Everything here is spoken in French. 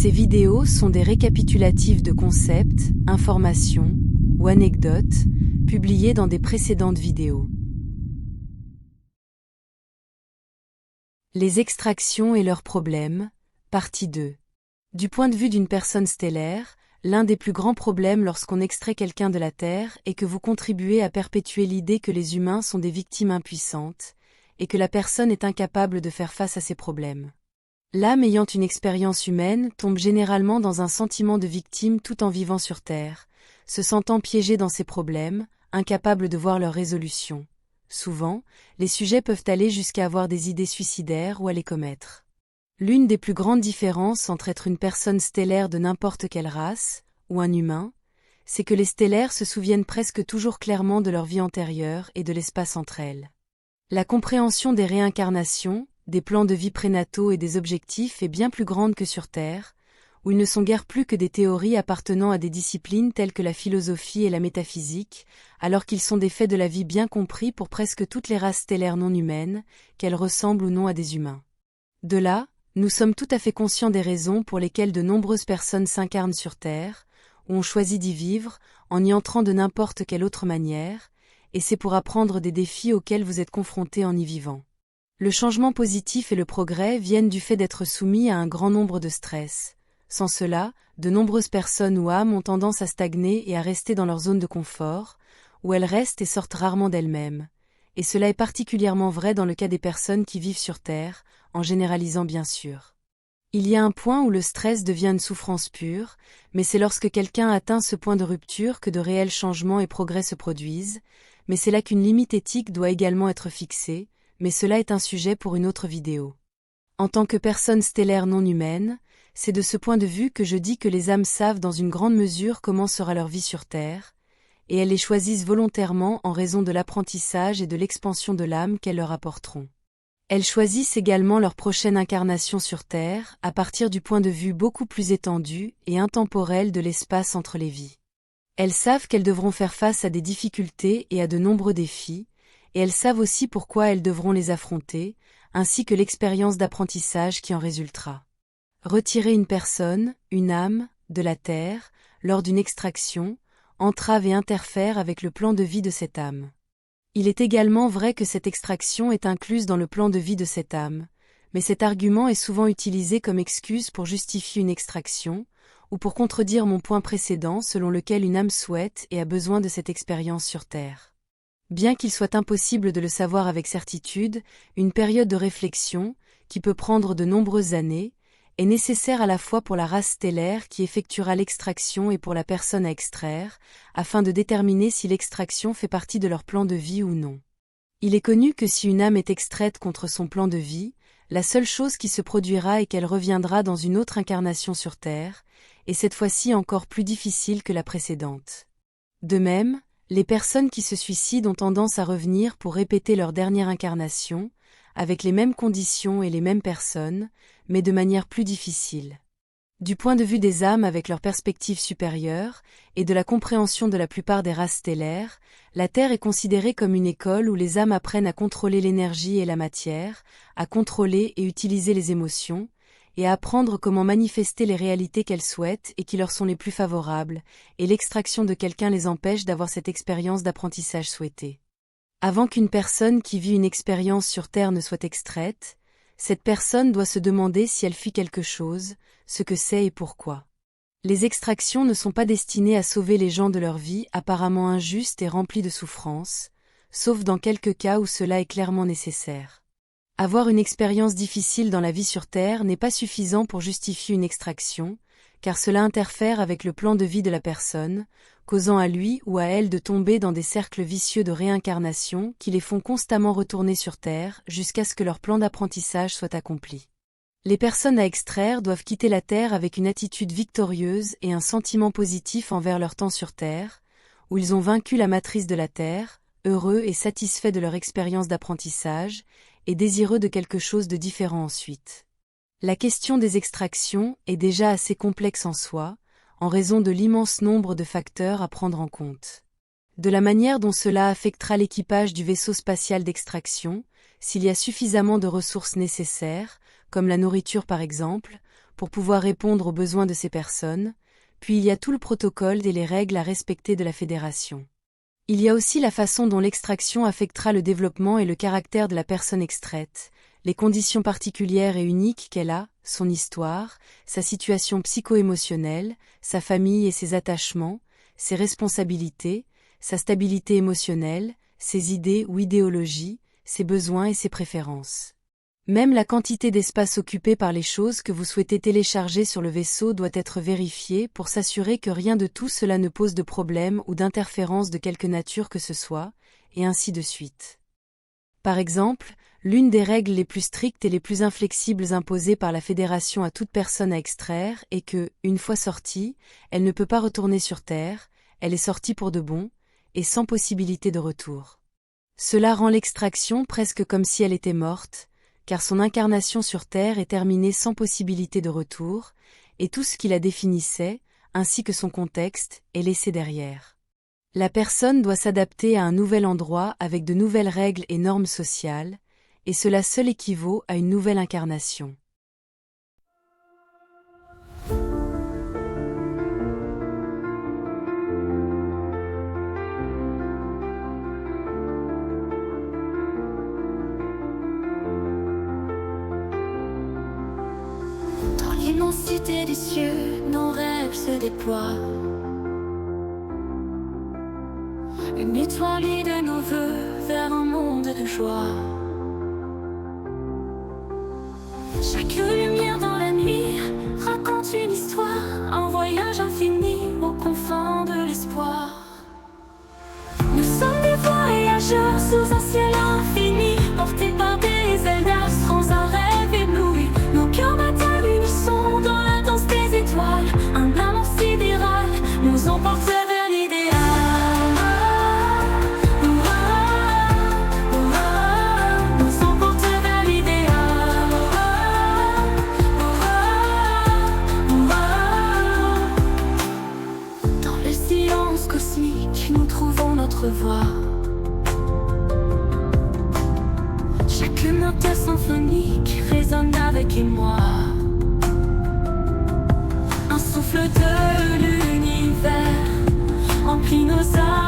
Ces vidéos sont des récapitulatifs de concepts, informations ou anecdotes publiées dans des précédentes vidéos. Les extractions et leurs problèmes, partie 2. Du point de vue d'une personne stellaire, l'un des plus grands problèmes lorsqu'on extrait quelqu'un de la Terre est que vous contribuez à perpétuer l'idée que les humains sont des victimes impuissantes, et que la personne est incapable de faire face à ces problèmes. L'âme ayant une expérience humaine tombe généralement dans un sentiment de victime tout en vivant sur Terre, se sentant piégée dans ses problèmes, incapable de voir leur résolution. Souvent, les sujets peuvent aller jusqu'à avoir des idées suicidaires ou à les commettre. L'une des plus grandes différences entre être une personne stellaire de n'importe quelle race, ou un humain, c'est que les stellaires se souviennent presque toujours clairement de leur vie antérieure et de l'espace entre elles. La compréhension des réincarnations, des plans de vie prénataux et des objectifs est bien plus grande que sur Terre, où ils ne sont guère plus que des théories appartenant à des disciplines telles que la philosophie et la métaphysique, alors qu'ils sont des faits de la vie bien compris pour presque toutes les races stellaires non humaines, qu'elles ressemblent ou non à des humains. De là, nous sommes tout à fait conscients des raisons pour lesquelles de nombreuses personnes s'incarnent sur Terre, ou ont choisi d'y vivre, en y entrant de n'importe quelle autre manière, et c'est pour apprendre des défis auxquels vous êtes confrontés en y vivant. Le changement positif et le progrès viennent du fait d'être soumis à un grand nombre de stress. Sans cela, de nombreuses personnes ou âmes ont tendance à stagner et à rester dans leur zone de confort, où elles restent et sortent rarement d'elles-mêmes. Et cela est particulièrement vrai dans le cas des personnes qui vivent sur Terre, en généralisant bien sûr. Il y a un point où le stress devient une souffrance pure, mais c'est lorsque quelqu'un atteint ce point de rupture que de réels changements et progrès se produisent, mais c'est là qu'une limite éthique doit également être fixée, mais cela est un sujet pour une autre vidéo. En tant que personne stellaire non humaine, c'est de ce point de vue que je dis que les âmes savent dans une grande mesure comment sera leur vie sur Terre, et elles les choisissent volontairement en raison de l'apprentissage et de l'expansion de l'âme qu'elles leur apporteront. Elles choisissent également leur prochaine incarnation sur Terre à partir du point de vue beaucoup plus étendu et intemporel de l'espace entre les vies. Elles savent qu'elles devront faire face à des difficultés et à de nombreux défis, et elles savent aussi pourquoi elles devront les affronter, ainsi que l'expérience d'apprentissage qui en résultera. Retirer une personne, une âme, de la Terre, lors d'une extraction, entrave et interfère avec le plan de vie de cette âme. Il est également vrai que cette extraction est incluse dans le plan de vie de cette âme, mais cet argument est souvent utilisé comme excuse pour justifier une extraction, ou pour contredire mon point précédent selon lequel une âme souhaite et a besoin de cette expérience sur Terre. Bien qu'il soit impossible de le savoir avec certitude, une période de réflexion, qui peut prendre de nombreuses années, est nécessaire à la fois pour la race stellaire qui effectuera l'extraction et pour la personne à extraire, afin de déterminer si l'extraction fait partie de leur plan de vie ou non. Il est connu que si une âme est extraite contre son plan de vie, la seule chose qui se produira est qu'elle reviendra dans une autre incarnation sur Terre, et cette fois-ci encore plus difficile que la précédente. De même, les personnes qui se suicident ont tendance à revenir pour répéter leur dernière incarnation, avec les mêmes conditions et les mêmes personnes, mais de manière plus difficile. Du point de vue des âmes avec leur perspective supérieure, et de la compréhension de la plupart des races stellaires, la Terre est considérée comme une école où les âmes apprennent à contrôler l'énergie et la matière, à contrôler et utiliser les émotions, et à apprendre comment manifester les réalités qu'elles souhaitent et qui leur sont les plus favorables, et l'extraction de quelqu'un les empêche d'avoir cette expérience d'apprentissage souhaitée. Avant qu'une personne qui vit une expérience sur Terre ne soit extraite, cette personne doit se demander si elle fit quelque chose, ce que c'est et pourquoi. Les extractions ne sont pas destinées à sauver les gens de leur vie apparemment injuste et remplie de souffrances, sauf dans quelques cas où cela est clairement nécessaire. Avoir une expérience difficile dans la vie sur Terre n'est pas suffisant pour justifier une extraction, car cela interfère avec le plan de vie de la personne, causant à lui ou à elle de tomber dans des cercles vicieux de réincarnation qui les font constamment retourner sur Terre jusqu'à ce que leur plan d'apprentissage soit accompli. Les personnes à extraire doivent quitter la Terre avec une attitude victorieuse et un sentiment positif envers leur temps sur Terre, où ils ont vaincu la matrice de la Terre, heureux et satisfaits de leur expérience d'apprentissage, et désireux de quelque chose de différent ensuite. La question des extractions est déjà assez complexe en soi, en raison de l'immense nombre de facteurs à prendre en compte. De la manière dont cela affectera l'équipage du vaisseau spatial d'extraction, s'il y a suffisamment de ressources nécessaires, comme la nourriture par exemple, pour pouvoir répondre aux besoins de ces personnes, puis il y a tout le protocole et les règles à respecter de la fédération. Il y a aussi la façon dont l'extraction affectera le développement et le caractère de la personne extraite, les conditions particulières et uniques qu'elle a, son histoire, sa situation psycho-émotionnelle, sa famille et ses attachements, ses responsabilités, sa stabilité émotionnelle, ses idées ou idéologies, ses besoins et ses préférences. Même la quantité d'espace occupé par les choses que vous souhaitez télécharger sur le vaisseau doit être vérifiée pour s'assurer que rien de tout cela ne pose de problème ou d'interférence de quelque nature que ce soit, et ainsi de suite. Par exemple, l'une des règles les plus strictes et les plus inflexibles imposées par la Fédération à toute personne à extraire est que, une fois sortie, elle ne peut pas retourner sur Terre, elle est sortie pour de bon, et sans possibilité de retour. Cela rend l'extraction presque comme si elle était morte, car son incarnation sur Terre est terminée sans possibilité de retour, et tout ce qui la définissait, ainsi que son contexte, est laissé derrière. La personne doit s'adapter à un nouvel endroit avec de nouvelles règles et normes sociales, et cela seul équivaut à une nouvelle incarnation. L'immensité des cieux, nos rêves se déploient. Une étoile de nos voeux vers un monde de joie. Chaque lumière dans la nuit raconte une histoire, un voyage infini aux confins de l'espoir. Nous sommes des voyageurs sous un ciel infini, portés par des ailes d'astres, un rêve ébloui. Nos cœurs battent dans la danse des étoiles, un amour sidéral nous emporte vers l'idéal. Nous emporte vers l'idéal. Dans le silence cosmique, nous trouvons notre voix. Chaque note symphonique résonne avec émoi. Un souffle de l'univers emplit nos âmes.